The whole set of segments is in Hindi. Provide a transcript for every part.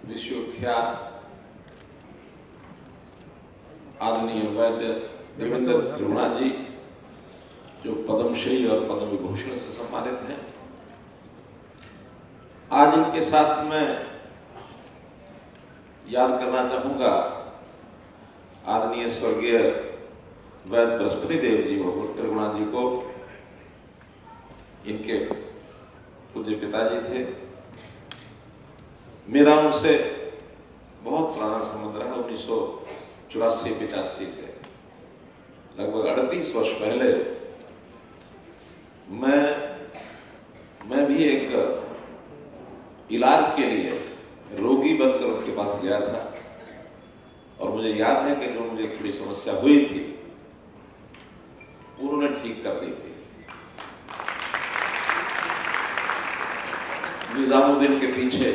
विश्वविख्यात आदरणीय वैद्य देवेंद्र त्रिगुणा जी, जो पद्मश्री और पद्म विभूषण से सम्मानित हैं। आज इनके साथ मैं याद करना चाहूंगा आदरणीय स्वर्गीय वैद्य बृहस्पति देव जी त्रिगुणा जी को। इनके पूज्य पिताजी थे। मेरा उनसे बहुत पुराना संबंध रहा। 1984-85 से लगभग 38 वर्ष पहले मैं भी एक इलाज के लिए रोगी बनकर उनके पास गया था और मुझे याद है कि जो मुझे थोड़ी समस्या हुई थी उन्होंने ठीक कर दी थी। निजामुद्दीन के पीछे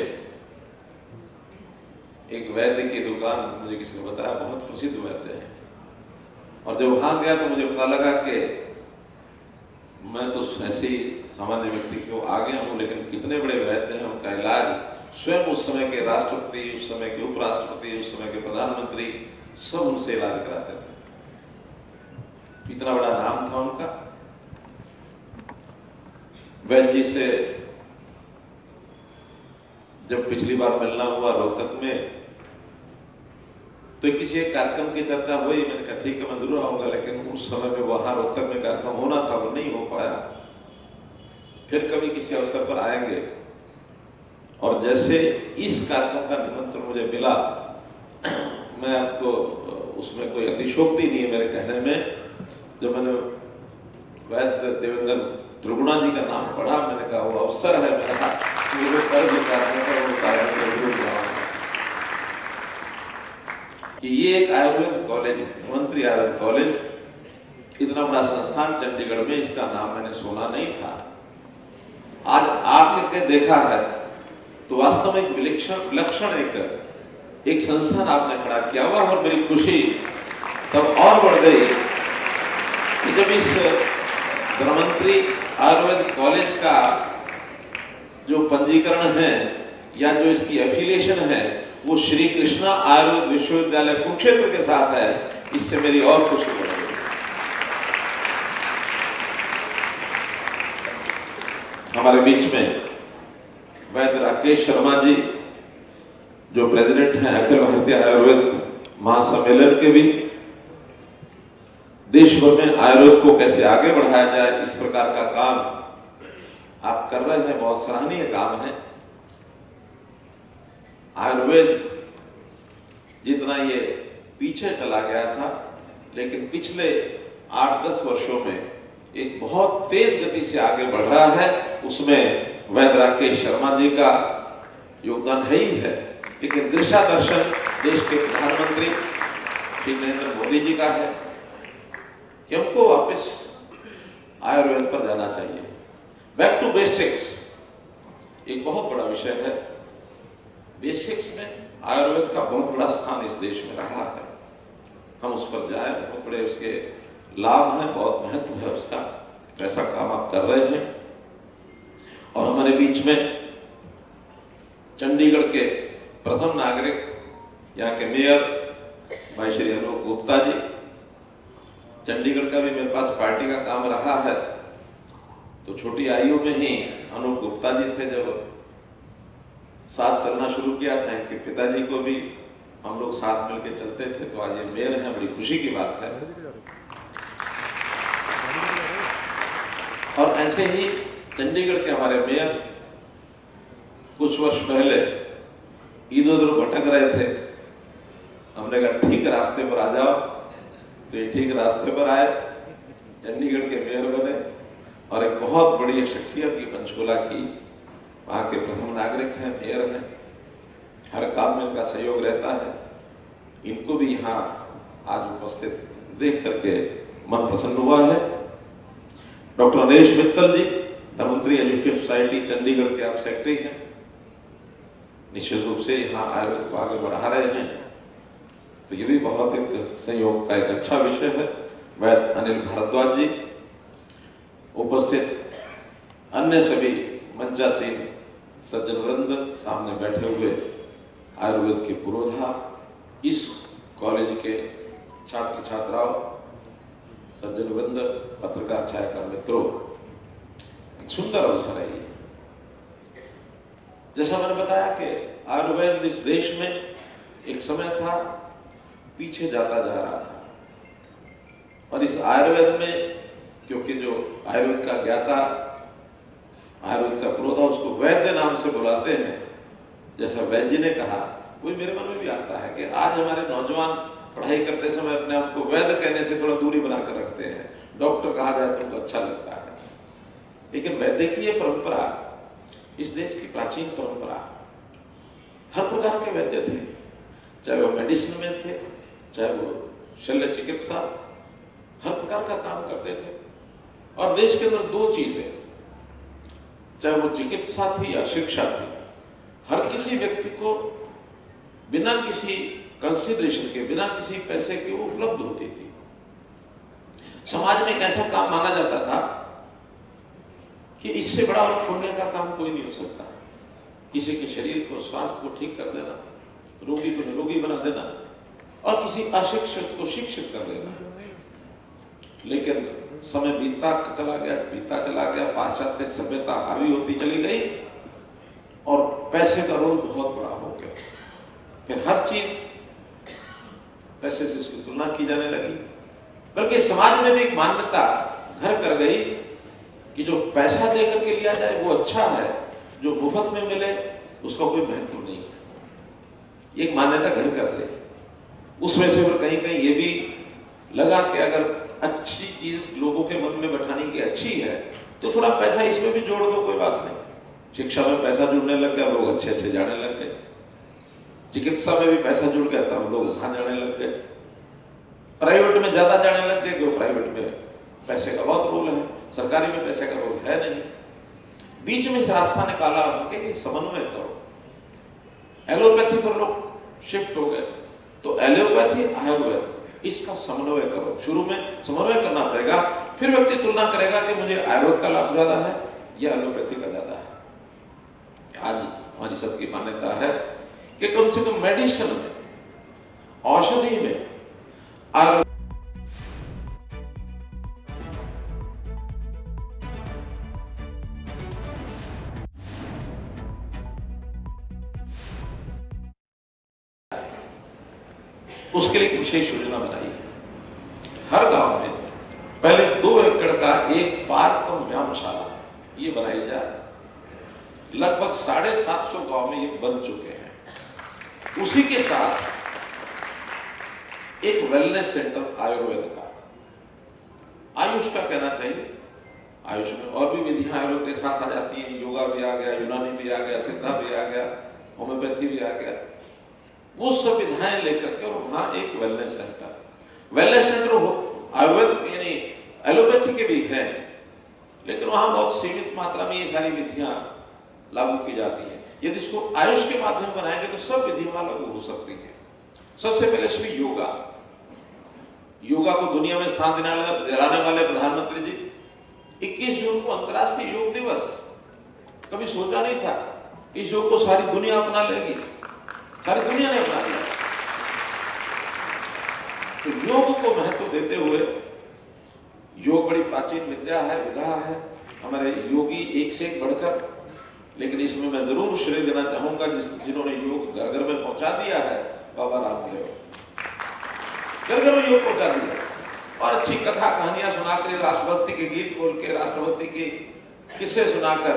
एक वैद्य की दुकान, मुझे किसी ने बताया, बहुत प्रसिद्ध वैद्य है। और जब वहां गया तो मुझे पता लगा कि मैं तो ऐसे ही सामान्य व्यक्ति को आ गया हूं, लेकिन कितने बड़े वैद्य हैं। उनका इलाज स्वयं उस समय के राष्ट्रपति, उस समय के उपराष्ट्रपति, उस समय के प्रधानमंत्री सब उनसे इलाज कराते थे। इतना बड़ा नाम था उनका। वैद्य जी से जब पिछली बार मिलना हुआ रोहतक में, तो किसी एक कार्यक्रम की चर्चा हुई। मैंने कहा ठीक है, मैं जरूर आऊंगा, लेकिन उस समय में वहां रोहतक में कार्यक्रम होना था, वो नहीं हो पाया। फिर कभी किसी अवसर पर आएंगे। और जैसे इस कार्यक्रम का निमंत्रण मुझे मिला, मैं आपको उसमें कोई अतिशोक्ति नहीं है मेरे कहने में, जब मैंने वैद्य देवेंद्र त्रिगुणा जी का नाम पढ़ा, मैंने कहा वो अवसर है मेरा, कि ये एक आयुर्वेद कॉलेज है, धन्वंतरी आयुर्वेद कॉलेज, इतना बड़ा संस्थान चंडीगढ़ में, इसका नाम मैंने सुना नहीं था। आज आके देखा है तो वास्तव में एक विलक्षण एक संस्थान आपने खड़ा किया हुआ। और मेरी खुशी तब और बढ़ गई कि जब इस धन्वंतरी आयुर्वेद कॉलेज का जो पंजीकरण है या जो इसकी एफिलिएशन है वो श्री कृष्णा आयुर्वेद विश्वविद्यालय कुरुक्षेत्र के साथ है। इससे मेरी और खुशी बढ़ गई। हमारे बीच में वैद्य राकेश शर्मा जी, जो प्रेसिडेंट हैं अखिल भारतीय आयुर्वेद महासम्मेलन के भी। देश भर में आयुर्वेद को कैसे आगे बढ़ाया जाए, इस प्रकार का काम आप कर रहे हैं, बहुत सराहनीय काम है। आयुर्वेद जितना ये पीछे चला गया था, लेकिन पिछले 8-10 वर्षों में एक बहुत तेज गति से आगे बढ़ रहा है। उसमें वैद्य राकेश शर्मा जी का योगदान है ही है, लेकिन दिशा दर्शन देश के प्रधानमंत्री श्री नरेंद्र मोदी जी का है कि हमको वापस आयुर्वेद पर जाना चाहिए। बैक टू बेसिक्स एक बहुत बड़ा विषय है। बेसिक्स में आयुर्वेद का बहुत बड़ा स्थान इस देश में रहा है। हम उस पर जाएं, बहुत बड़े उसके लाभ हैं, बहुत महत्व है उसका। ऐसा काम आप कर रहे हैं। और हमारे बीच में चंडीगढ़ के प्रथम नागरिक, यहाँ के मेयर भाई श्री अनूप गुप्ता जी। चंडीगढ़ का भी मेरे पास पार्टी का काम रहा है, तो छोटी आयु में ही अनूप गुप्ता जी थे। जब साथ चलना शुरू किया था, इनके पिताजी को भी हम लोग साथ मिलकर चलते थे, तो आज ये मेयर है, बड़ी खुशी की बात है। और ऐसे ही चंडीगढ़ के हमारे मेयर कुछ वर्ष पहले इधर उधर भटक रहे थे। हमने कहा ठीक रास्ते पर आ जाओ, तो ये ठीक रास्ते पर आए, चंडीगढ़ के मेयर बने और एक बहुत बड़ी शख्सियत की पंचकुला की, वहां के प्रथम नागरिक हैं, मेयर हैं। हर काम में इनका सहयोग रहता है। इनको भी यहाँ आज उपस्थित देख करके मन प्रसन्न हुआ है। डॉक्टर नरेश मित्तल जी, धन्वंतरी एजुकेशन सोसाइटी चंडीगढ़ के आप सेक्रेटरी हैं, निश्चित रूप से यहाँ आयुर्वेद को आगे बढ़ा रहे हैं, तो ये भी बहुत एक संयोग का एक अच्छा विषय है। वैद्य अनिल भारद्वाज जी, उपस्थित अन्य सभी मंचासीन सज्जन वृंद, सामने बैठे हुए आयुर्वेद के पुरोधा, इस कॉलेज के छात्र छात्राओं, सज्जन वृंद, पत्रकार छायाकार मित्रों, एक सुंदर अवसर है ये। जैसा मैंने बताया कि आयुर्वेद इस देश में एक समय था पीछे जाता जा रहा था, और इस आयुर्वेद में, क्योंकि जो आयुर्वेद का ज्ञाता, आयुर्वेद का पुरोधा, उसको वैद्य नाम से बुलाते हैं, जैसा वैद्य जी ने कहा, वही मेरे मन में भी आता है कि आज हमारे नौजवान पढ़ाई करते समय अपने आप को वैद्य कहने से थोड़ा दूरी बनाकर रखते हैं। डॉक्टर कहा जाए तो उनको अच्छा लगता है, लेकिन वैद्यकीय परंपरा इस देश की प्राचीन परंपरा, हर प्रकार के वैद्य थे, चाहे वो मेडिसिन में थे, चाहे वो शल्य चिकित्सा, हर प्रकार का काम करते थे। और देश के अंदर दो चीजें, चाहे वो चिकित्सा थी या शिक्षा थी, हर किसी व्यक्ति को बिना किसी कंसिडरेशन के, बिना किसी पैसे के वो उपलब्ध होती थी। समाज में एक ऐसा काम माना जाता था कि इससे बड़ा और पुण्य का काम कोई नहीं हो सकता। किसी के शरीर को, स्वास्थ्य को ठीक कर देना, रोगी को निरोगी बना देना, और किसी अशिक्षित को शिक्षित कर देना। लेकिन समय बीतता चला गया, पाश्चात्य सभ्यता हावी होती चली गई और पैसे का रोल बहुत बड़ा हो गया। फिर हर चीज पैसे से उसकी तुलना की जाने लगी, बल्कि समाज में भी एक मान्यता घर कर गई कि जो पैसा देकर के लिया जाए वो अच्छा है, जो मुफ्त में मिले उसका कोई महत्व नहीं है। एक मान्यता घर कर गई। उसमें से फिर कहीं कहीं ये भी लगा कि अगर अच्छी चीज लोगों के मन में बैठानी की अच्छी है तो थोड़ा पैसा इसमें भी जोड़ दो, कोई बात नहीं। शिक्षा में पैसा जुड़ने लग गया, लोग अच्छे अच्छे जाने लग गए। चिकित्सा में भी पैसा जुड़ गया, तब लोग वहां जाने लग गए। प्राइवेट में ज्यादा जाने लग गए, क्यों? प्राइवेट में पैसे का बहुत रोल है, सरकारी में पैसे का रोल है नहीं। बीच में इस रास्ता निकाला कि समन्वय करो। एलोपैथी पर लोग शिफ्ट हो गए, तो एलोपैथी आयुर्वेद इसका समन्वय करो। शुरू में समन्वय करना पड़ेगा, फिर व्यक्ति तुलना करेगा कि मुझे आयुर्वेद का लाभ ज्यादा है या एलोपैथी का ज्यादा है। आज हमारी सबकी मान्यता है कि कम से कम मेडिसिन में, औषधि में आयुर्वेद उसके लिए एक विशेष योजना बनाई है। हर गांव में पहले 2 एकड़ का एक पार्क कम व्यायामशाला ये बनाई जाए। लगभग 750 गांव में ये बन चुके हैं। उसी के साथ एक वेलनेस सेंटर आयुर्वेद का, आयुष का कहना चाहिए। आयुष में और भी विधियां आयुर्वेद के साथ आ जाती हैं। योगा भी आ गया, यूनानी भी आ गया, सिद्धा भी आ गया, होम्योपैथी भी आ गया। वो सब विधाएं लेकर के, और वहां एक वेलनेस सेंटर आयुर्वेद यानी एलोपैथी के भी हैं, लेकिन वहां बहुत सीमित मात्रा में ये सारी विधियां लागू की जाती है। यदि इसको आयुष के माध्यम बनाएंगे तो सब विधियां लागू हो सकती हैं। सबसे पहले श्री योगा को दुनिया में स्थान दिलाने वाले प्रधानमंत्री जी 21 जून को अंतर्राष्ट्रीय योग दिवस, कभी सोचा नहीं था कि इस योग को सारी दुनिया अपना लेगी। सारी दुनिया ने अपना लिया। तो योग को महत्व देते हुए, योग बड़ी प्राचीन विद्या है, विधा है, हमारे योगी एक से एक बढ़कर, लेकिन इसमें मैं जरूर श्रेय देना चाहूंगा जिन्होंने योग घर घर में पहुंचा दिया है, बाबा रामदेव। घर घर में योग पहुंचा दिया, और अच्छी कथा कहानियां सुनाकर, राष्ट्रभक्ति के गीत बोल के, राष्ट्रभक्ति के किस्से सुनाकर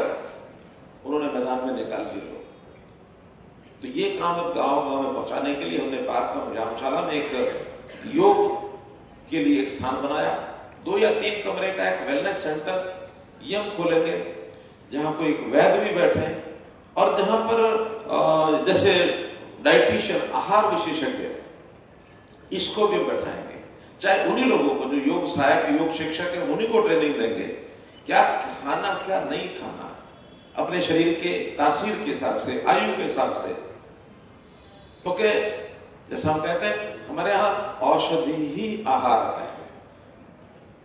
उन्होंने मैदान में निकाल लिए लोग। तो ये काम अब गांव में पहुंचाने के लिए हमने पार्क व्यायामशाला में एक योग के लिए एक स्थान बनाया। 2 या 3 कमरे का एक वेलनेस सेंटर ये हम खोलेंगे, जहां कोई एक वैद्य भी बैठे, और जहां पर जैसे डाइटिशियन, आहार विशेषज्ञ, इसको भी बैठाएंगे। चाहे उन्हीं लोगों को जो योग सहायक, योग शिक्षक है, उन्हीं को ट्रेनिंग देंगे क्या खाना क्या नहीं खाना, अपने शरीर के तासीर के हिसाब से, आयु के हिसाब से। क्योंकि जैसा हम कहते हैं हमारे यहां औषधि ही आहार है,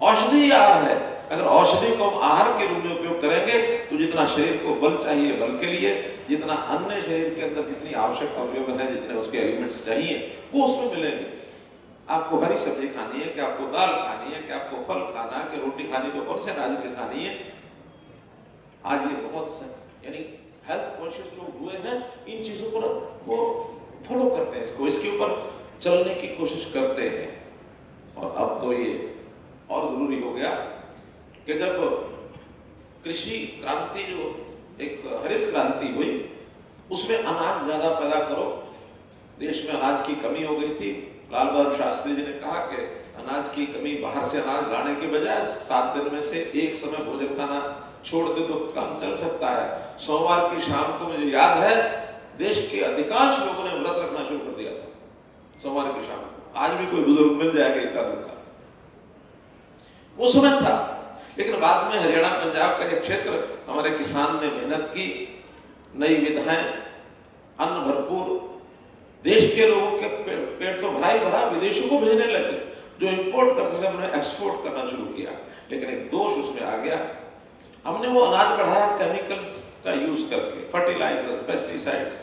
औषधि आहार है। अगर औषधि को हम आहार के रूप में उपयोग करेंगे तो जितना शरीर को बल चाहिए बल के लिए, जितना अन्य शरीर के अंदर जितनी आवश्यक अवयव है, जितने उसके एलिमेंट्स चाहिए वो उसमें मिलेंगे। आपको हरी सब्जी खानी है कि आपको दाल खानी है कि आपको फल खाना है कि रोटी खानी, तो कौन से अनाज की खानी है। आज ये बहुत यानी हेल्थ कॉन्शियस लोग हुए हैं, इन चीजों पर वो फॉलो करते हैं, इसको इसके ऊपर चलने की कोशिश करते हैं। और अब तो ये और जरूरी हो गया कि जब कृषि क्रांति जो एक हरित क्रांति हुई, उसमें अनाज ज्यादा पैदा करो। देश में अनाज की कमी हो गई थी। लाल बहादुर शास्त्री जी ने कहा कि अनाज की कमी, बाहर से अनाज लाने के बजाय 7 दिन में से एक समय भोजन खाना छोड़ दे तो काम चल सकता है। सोमवार की शाम को मुझे याद है देश के अधिकांश लोगों ने व्रत रखना शुरू कर दिया था सोमवार की शाम को। आज भी कोई बुजुर्ग मिल जाएगा इक्का दुक्का, वो समय था। लेकिन बाद में हरियाणा पंजाब का एक क्षेत्र हमारे किसान ने मेहनत की, नई विधाएं, अन्न भरपूर, देश के लोगों के पेट तो भरा ही भरा, विदेशों को भेजने लगे। जो इंपोर्ट करते थे उन्होंने एक्सपोर्ट करना शुरू किया। लेकिन एक दोष उसमें आ गया, हमने वो अनाज बढ़ाया केमिकल्स का यूज करके, फर्टिलाइजर्स, पेस्टिसाइड्स,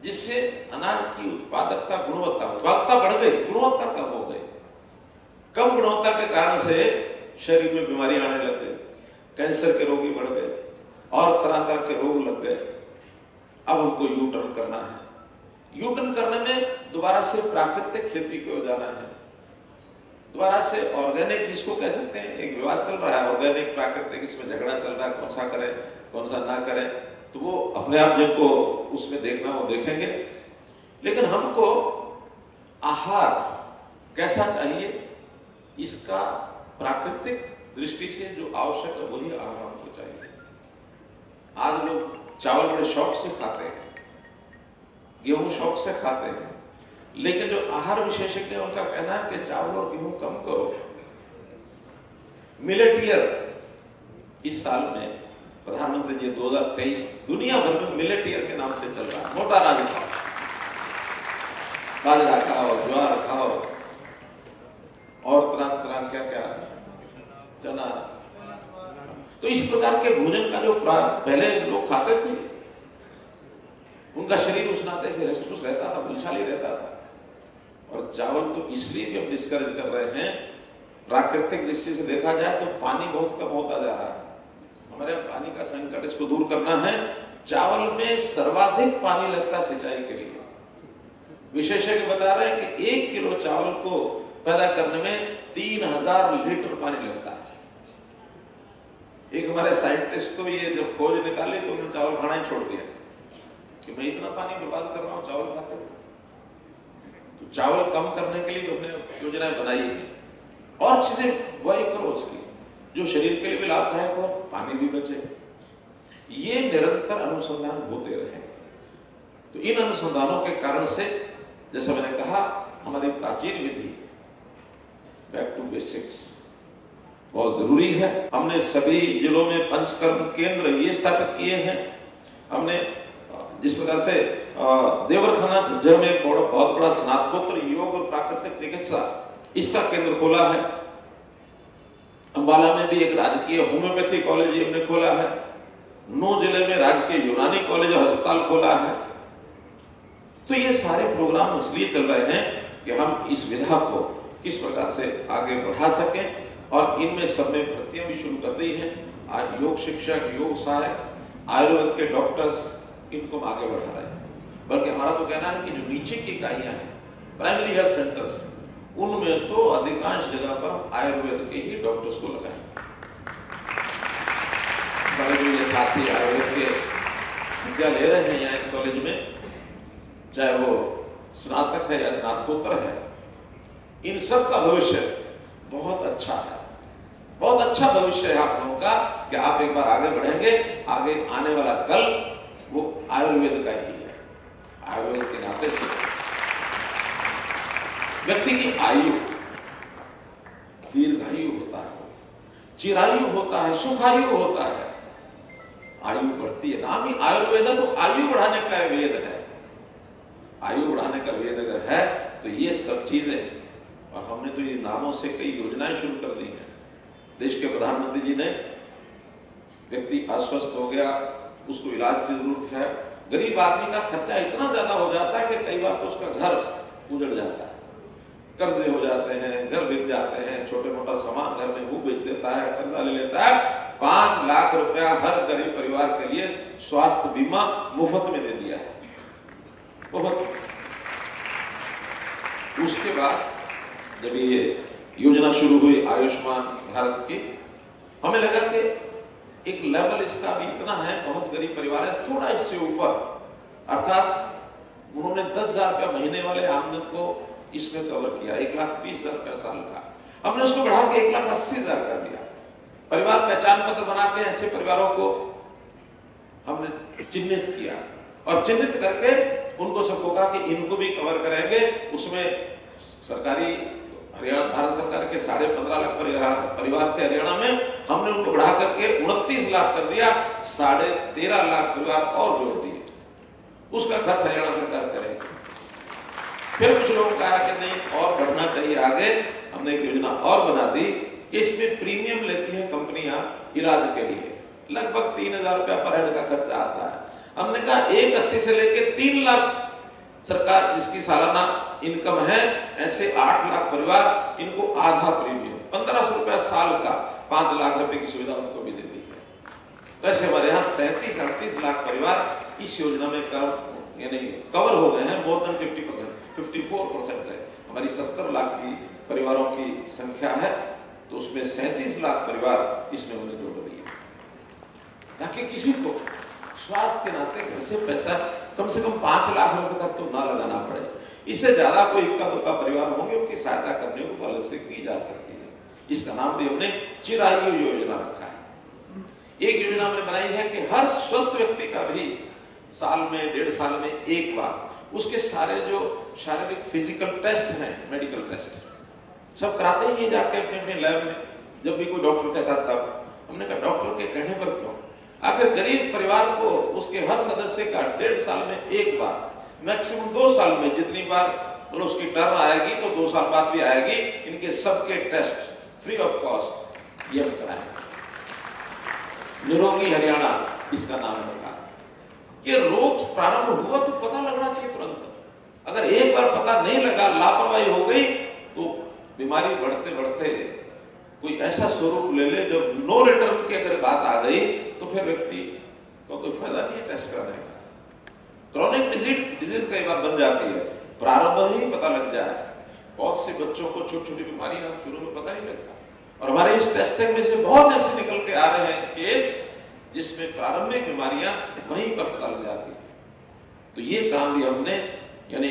जिससे अनाज की उत्पादकता, उत्पादकता बढ़ गई, गुणवत्ता कम हो गई। कम गुणवत्ता के कारण से शरीर में बीमारियां आने लग गई, कैंसर के रोगी बढ़ गए और तरह तरह के रोग लग गए। अब हमको यू टर्न करना है। यू टर्न करने में दोबारा से प्राकृतिक खेती को जाना है, दोबारा से ऑर्गेनिक, जिसको कह सकते हैं, एक विवाद चल रहा है ऑर्गेनिक प्राकृतिक, इसमें झगड़ा चल रहा है कौन सा करें कौन सा ना करें, तो वो अपने आप जिनको उसमें देखना वो देखेंगे। लेकिन हमको आहार कैसा चाहिए, इसका प्राकृतिक दृष्टि से जो आवश्यक है वही आहार हमको चाहिए। आज लोग चावल बड़े शौक से खाते हैं, गेहूं शौक से खाते हैं, लेकिन जो आहार विशेषज्ञ हैं उनका कहना है कि चावल और गेहूं कम करो। मिलेट ईयर इस साल में प्रधानमंत्री जी 2023 दुनिया भर में मिलेट ईयर के नाम से चल रहा है। मोटा अनाज खाओ, बाजरा खाओ, ज्वार खाओ और तरह तरह क्या क्या चना। तो इस प्रकार के भोजन का जो पहले लोग खाते थे, उनका शरीर उस नाते से हष्ट-पुष्ट रहता था, बलशाली रहता था। और चावल तो इसलिए भी हम डिस्करेज कर रहे हैं, प्राकृतिक दृष्टि से देखा जाए तो पानी बहुत कम होता जा रहा है। हमारे पानी का संकट, इसको दूर करना है। चावल में सर्वाधिक पानी लगता है सिंचाई के लिए। विशेषज्ञ बता रहे हैं कि 1 किलो चावल को पैदा करने में 3000 लीटर पानी लगता है। एक हमारे साइंटिस्ट तो ये जब खोज निकाली तो उन्होंने चावल खाना ही छोड़ दिया कि मैं इतना पानी बर्बाद कर रहा हूं चावल खाते। तो चावल कम करने के लिए हमने योजनाएं बनाई है और चीजें बुआई करो उसकी, जो शरीर के लिए भी लाभदायक हो, पानी भी बचे। ये निरंतर अनुसंधान होते रहे। तो इन अनुसंधानों के कारण से, जैसे मैंने कहा, हमारी प्राचीन विधि बैक टू बेसिक्स बहुत जरूरी है। हमने सभी जिलों में पंचकर्म केंद्र ये स्थापित किए हैं। हमने जिस प्रकार से देवरखाना झज्जर में एक बहुत बड़ा स्नातकोत्तर योग और प्राकृतिक चिकित्सा इसका केंद्र खोला है। अंबाला में भी एक राजकीय होम्योपैथी कॉलेज हमने खोला है। 9 जिले में राजकीय यूनानी कॉलेज और अस्पताल खोला है। तो ये सारे प्रोग्राम इसलिए चल रहे हैं कि हम इस विधा को किस प्रकार से आगे बढ़ा सकें, और इनमें सब में भर्तियां भी शुरू कर दी हैं। आज योग शिक्षक, योग सहायक, आयुर्वेद के डॉक्टर्स, इनको हम आगे बढ़ा रहे हैं। बल्कि हमारा तो कहना है कि जो नीचे की इकाइयां हैं, प्राइमरी हेल्थ सेंटर्स, उनमें तो अधिकांश जगह पर आयुर्वेद के ही डॉक्टर्स को लगाएं। हमारे जो ये साथी आयुर्वेद के विद्या ले रहे हैं यहाँ इस कॉलेज में, चाहे वो स्नातक है या स्नातकोत्तर है, इन सब का भविष्य बहुत अच्छा है। बहुत अच्छा भविष्य है आप लोगों का कि आप एक बार आगे बढ़ेंगे। आगे आने वाला कल वो आयुर्वेद का ही है। आयुर्वेद के नाते से व्यक्ति की आयु दीर्घायु होता है, चिरायु होता है, सुखायु होता है, आयु बढ़ती है। नाम ही आयुर्वेद है तो आयु बढ़ाने का वेद है। आयु बढ़ाने का वेद अगर है तो ये सब चीजें, और हमने तो ये नामों से कई योजनाएं शुरू कर दी हैं। देश के प्रधानमंत्री जी ने, व्यक्ति अस्वस्थ हो गया, उसको इलाज की जरूरत है, गरीब आदमी का खर्चा इतना ज्यादा हो जाता है कि कई बार तो उसका घर उजड़ जाता है, कर्जे हो जाते हैं, घर बिक जाते हैं, छोटे मोटा सामान घर में वो बेच देता है, कर्जा ले लेता है। 5 लाख रुपया हर गरीब परिवार के लिए स्वास्थ्य बीमा मुफ्त में दे दिया है, मुफ्त। उसके बाद जब ये योजना शुरू हुई आयुष्मान भारत की, हमें लगा कि एक लेवल इसका भी इतना है, बहुत गरीब परिवार है, थोड़ा इससे ऊपर, अर्थात उन्होंने 10,000 रुपया महीने वाले आमदन को इसमें कवर किया, 1,20,000 रुपया साल का। हमने उसको बढ़ा के 1,80,000 कर दिया। परिवार पहचान पत्र बना के ऐसे परिवारों को हमने चिन्हित किया और चिन्हित करके उनको सबको कहा कि इनको भी कवर करेंगे। उसमें सरकारी हरियाणा, भारत सरकार के 15.5 लाख परिवार थे हरियाणा में, हमने उनको बढ़ा करके 29 लाख कर दिया, 13.5 लाख परिवार और जोड़ दिए। उसका खर्च हरियाणा सरकार करेगी। फिर कुछ लोगों का कि नहीं और बढ़ना चाहिए आगे, हमने एक योजना और बना दी कि इसमें प्रीमियम लेती हैं कंपनियां इलाज के लिए, लगभग 3,000 रुपया पर हेड का खर्चा आता है। हमने कहा 1,80 से लेकर 3 लाख सरकार जिसकी सालाना इनकम है, ऐसे 8 लाख परिवार, इनको आधा प्रीमियम 1,500 रुपया साल का, 5 लाख रुपए की सुविधा उनको भी दे दी है। तो ऐसे हमारे यहाँ 37-38 लाख परिवार इस योजना में कवर हो गए हैं। मोर देन 50%, 54% है। हमारी 70 लाख की परिवारों की संख्या है, तो उसमें 37 लाख परिवार इसमें हमने जोड़ दिए, ताकि किसी को स्वास्थ्य के नाते घर से पैसा कम से कम 5 लाख रुपए तक तो ना लगाना पड़े। इससे ज्यादा कोई इक्का दुक्का परिवार होंगे, उनकी सहायता करने को तो अलग से की जा सकती है। इसका नाम भी हमने चिरायु योजना रखा है। एक योजना हमने बनाई है कि हर स्वस्थ व्यक्ति का भी साल में, 1.5 साल में एक बार उसके सारे जो शारीरिक फिजिकल टेस्ट हैं, मेडिकल टेस्ट सब कराते ही है जाके अपने अपने लैब में। जब भी कोई डॉक्टर कहता तब हमने कहा डॉक्टर के कहने पर क्यों, आखिर गरीब परिवार को उसके हर सदस्य का 1.5 साल में एक बार, मैक्सिमम 2 साल में जितनी बार मतलब उसकी टर्न आएगी तो 2 साल बाद भी आएगी, इनके सबके टेस्ट फ्री ऑफ कॉस्ट ये हम कराएंगे। निरोगी हरियाणा इसका नाम रखा कि रोग प्रारंभ हुआ तो पता लगना चाहिए तुरंत। अगर एक बार पता नहीं लगा, लापरवाही हो गई, तो बीमारी बढ़ते बढ़ते कोई ऐसा स्वरूप ले ले जब नो रिटर्न की अगर बात आ गई तो फिर व्यक्ति को कोई फायदा नहीं है टेस्ट कराने का। क्रॉनिक डिजीज कई बार बन जाती है, प्रारंभ ही पता लग जाए। बहुत से बच्चों को छोटी छोटी बीमारियां शुरू में पता नहीं लगता, और हमारे इस टेस्टिंग में से बहुत ऐसे निकल के आ रहे हैं केस जिसमें प्रारंभिक बीमारियां वहीं पर पता लग जाती है। तो ये काम भी हमने यानी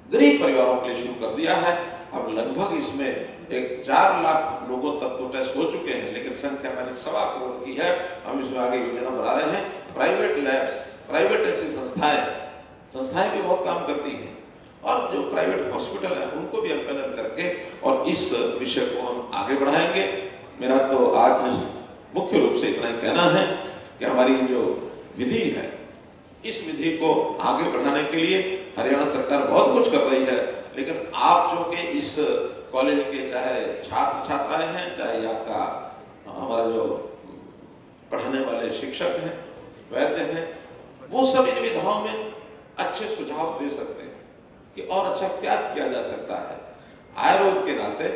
गरीब परिवारों के लिए शुरू कर दिया है। अब लगभग इसमें 4 लाख लोगों तक तो टेस्ट हो चुके हैं, लेकिन संख्या मैंने 1.25 करोड़ की है। हम इसमें आगे योजना बढ़ा रहे हैं। प्राइवेट लैब्स, प्राइवेट ऐसी संस्थाएं भी बहुत काम करती हैं, और जो प्राइवेट हॉस्पिटल है उनको भी एम्पैनल करके और इस विषय को हम आगे बढ़ाएंगे। मेरा तो आज मुख्य रूप से इतना ही कहना है कि हमारी जो विधि है, इस विधि को आगे बढ़ाने के लिए हरियाणा सरकार बहुत कुछ कर रही है, लेकिन आप जो कि इस कॉलेज के चाहे छात्र छात्राएं हैं, चाहे यहाँ का हमारा जो पढ़ाने वाले शिक्षक हैं, वैद्य हैं, वो सब इन विधाओं में अच्छे सुझाव दे सकते हैं कि और अच्छा क्या किया जा सकता है। आयुर्वेद के नाते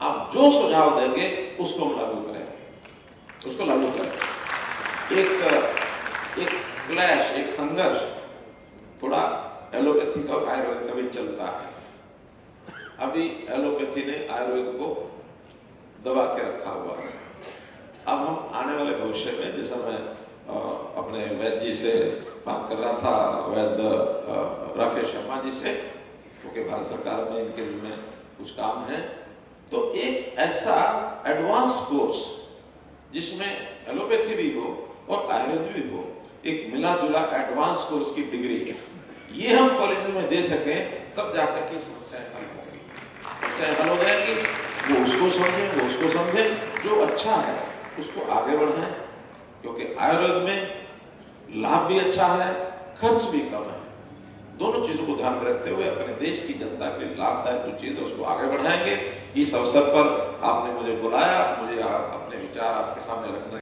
आप जो सुझाव देंगे उसको हम लागू करेंगे, उसको लागू करेंगे। एक क्लैश, एक संघर्ष थोड़ा एलोपैथी का और आयुर्वेद का भी चलता है। अभी एलोपैथी ने आयुर्वेद को दबा के रखा हुआ है। अब हम आने वाले भविष्य में, जैसा मैं अपने वैद्य जी से बात कर रहा था, वैद्य राकेश शर्मा जी से, क्योंकि भारत सरकार में इनके जिम्मे कुछ काम है, तो एक ऐसा एडवांस्ड कोर्स जिसमें एलोपैथी भी हो और आयुर्वेद भी हो, एक मिला जुला एडवांस कोर्स की डिग्री, ये हम कॉलेज में दे सकें, तब जाकर के समस्याएं हल होंगी, समस्याएं हल हो जाएंगी। वो उसको समझें, वो उसको समझें, जो अच्छा है उसको आगे बढ़ाएं, क्योंकि आयुर्वेद में लाभ भी अच्छा है, खर्च भी कम है। दोनों चीजों को ध्यान में रखते हुए अपने देश की जनता के लिए लाभदायक जो चीज है उसको आगे बढ़ाएंगे। इस अवसर पर आपने मुझे बुलाया, मुझे अपने विचार आपके सामने रखने